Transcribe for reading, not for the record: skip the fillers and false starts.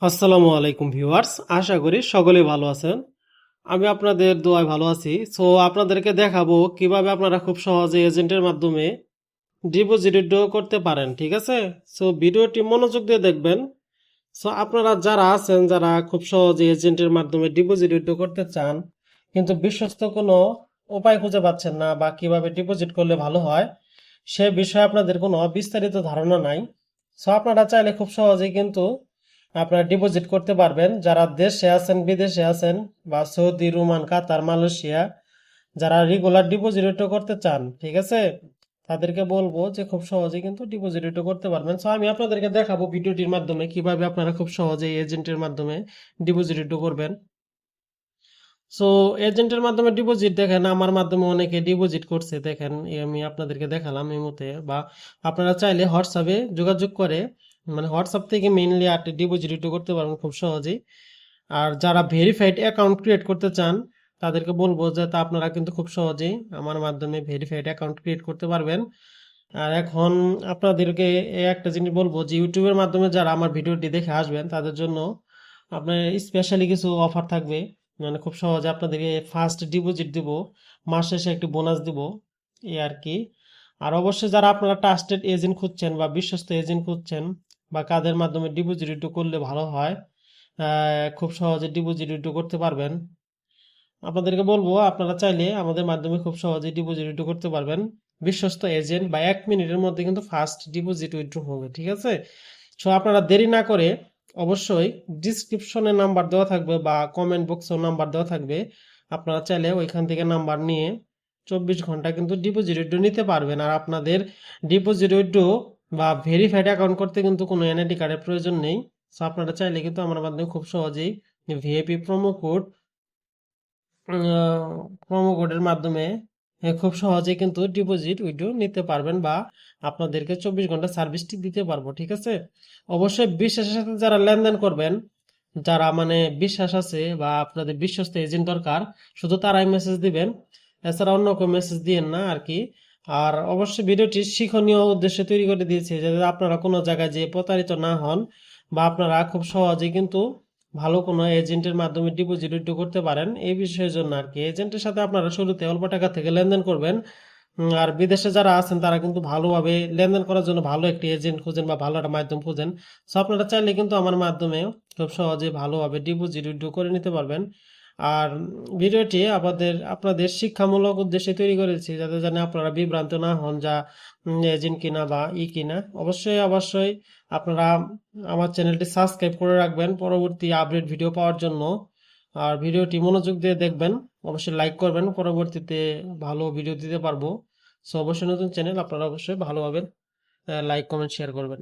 আসসালামু আলাইকুম ভিউয়ার্স, আশা করি সকলেই ভালো আছেন। আমি আপনাদের দোয়ায় ভালো আছি। সো আপনাদেরকে দেখাবো কিভাবে আপনারা খুব সহজে এজেন্টের মাধ্যমে ডিপোজিট উইথড্র করতে পারেন, ঠিক আছে? সো ভিডিওটি মনোযোগ দিয়ে দেখবেন। সো আপনারা যারা আছেন, যারা খুব সহজে এজেন্টের মাধ্যমে ডিপোজিট উইথড্র করতে চান কিন্তু বিশ্বস্ত কোনো উপায় খুঁজে পাচ্ছেন না বা কিভাবে ডিপোজিট করলে ভালো হয় সে বিষয়ে আপনাদের কোনো বিস্তারিত ধারণা নাই। সো আপনারা চাইলে খুব সহজেই কিন্তু আপনারা ডিপোজিট করতে পারবেন। যারা দেশে আছেন, বিদেশে আছেন, বা সৌদি, রোমান, কাতার, মালয়েশিয়া, যারা রেগুলার ডিপোজিট করতে চান, ঠিক আছে, তাদেরকে বলবো যে খুব সহজে কিন্তু ডিপোজিট করতে পারবেন। সো আমি আপনাদেরকে দেখাবো ভিডিওটির মাধ্যমে কিভাবে আপনারা খুব সহজে এজেন্টের মাধ্যমে ডিপোজিট করবেন। সো এজেন্টের মাধ্যমে ডিপোজিট দেখেন, আমার মাধ্যমে অনেকে ডিপোজিট করছে, দেখেন আমি আপনাদেরকে দেখালাম এই মতে। বা আপনারা চাইলে হোয়াটসঅ্যাপে যোগাযোগ করে, মানে হোয়াটসঅ্যাপ থেকে মেইনলি আর ডিপোজিট করতে পারবেন খুব সহজেই। আর যারা ভেরিফাইড অ্যাকাউন্ট ক্রিয়েট করতে চান তাদেরকে বলবো যে তা আপনারা কিন্তু খুব সহজেই আমার মাধ্যমে ভেরিফাইড অ্যাকাউন্ট ক্রিয়েট করতে পারবেন। আর এখন আপনাদেরকে একটা জিনিস বলবো যে ইউটিউবের মাধ্যমে যারা আমার ভিডিওটি দেখে আসবেন তাদের জন্য আপনার স্পেশালি কিছু অফার থাকবে। মানে খুব সহজে আপনাদেরকে ফার্স্ট ডিপোজিট দিব, মাস শেষে একটি বোনাস দিব, এই আর কি। আর অবশ্যই যারা আপনারা ট্রাস্টেড এজেন্ট খুঁজছেন বা বিশ্বস্ত এজেন্ট খুঁজছেন বা কাদের মাধ্যমে ডিপোজিট করলে ভালো হয়, খুব সহজে ডিপোজিট করতে পারবেন, আপনাদেরকে বলবো আপনারা চাইলে আমাদের মাধ্যমে খুব সহজে ডিপোজিট করতে পারবেন। বিশ্বস্ত এজেন্ট বা 1 মিনিটের মধ্যে কিন্তু ফার্স্ট ডিপোজিট উইথড্র হবে, ঠিক আছে? সো আপনারা দেরি না করে অবশ্যই ডিসক্রিপশনে নাম্বার দেওয়া থাকবে বা কমেন্ট বক্সেও নাম্বার দেওয়া থাকবে, আপনারা চাইলে ওইখান থেকে নাম্বার নিয়ে 24 ঘন্টা কিন্তু ডিপোজিট উইথড্র নিতে পারবেন। আর আপনাদের ডিপোজিট উইথড্র বা ভেরিফাইড অ্যাকাউন্ট করতে কিন্তু কোনো এনআইডি কার্ডের প্রয়োজন নেই। সো আপনারা চাইলে কিন্তু আমার মাধ্যমে খুব সহজেই ভিআইপি প্রোমো কোডের মাধ্যমে খুব সহজে কিন্তু ডিপোজিট উইথড্র নিতে পারবেন বা আপনাদেরকে 24 ঘন্টা সার্ভিসটি দিতে পারবো, ঠিক আছে? অবশ্যই বিশ্বাসের সাথে যারা লেনদেন করবেন, যারা মানে বিশ্বাস আছে বা আপনাদের বিশ্বস্ত এজেন্ট দরকার, শুধু তারাই মেসেজ দিবেন, এছাড়া অন্য কেউ মেসেজ দিয়েন না আর কি। আর অবশ্যই ভিডিওটি শিক্ষণীয় উদ্দেশ্যে তৈরি করে দিয়েছে যাতে আপনারা কোনো জায়গায় যে প্রতারিত না হন বা আপনারা খুব সহজে কিন্তু ভালো কোনো এজেন্টের মাধ্যমে ডিপোজিট উইথড্র করতে পারেন, এই বিষয়ের জন্য আর কি। এজেন্টের সাথে আপনারা শুরুতে অল্প টাকা থেকে লেনদেন করবেন। আর বিদেশে যারা আছেন তারা কিন্তু ভালোভাবে লেনদেন করার জন্য ভালো একটি এজেন্ট খুঁজেন বা ভালো একটা মাধ্যম খুঁজেন। সো আপনারা চাইলে কিন্তু আমার মাধ্যমে খুব সহজে ভালোভাবে ডিপোজিট উইথড্র করে নিতে পারবেন। আর ভিডিওটি আপনাদের শিক্ষামূলক উদ্দেশ্যে তৈরি করেছি যাতে জানে আপনারা বিভ্রান্ত না হন যা এজেন্ট কিনা বা কিনা। অবশ্যই অবশ্যই আপনারা আমার চ্যানেলটি সাবস্ক্রাইব করে রাখবেন পরবর্তী আপডেট ভিডিও পাওয়ার জন্য। আর ভিডিওটি মনোযোগ দিয়ে দেখবেন, অবশ্যই লাইক করবেন, পরবর্তীতে ভালো ভিডিও দিতে পারবো। সো অবশ্যই নতুন চ্যানেল, আপনারা অবশ্যই ভালোভাবে লাইক কমেন্ট শেয়ার করবেন।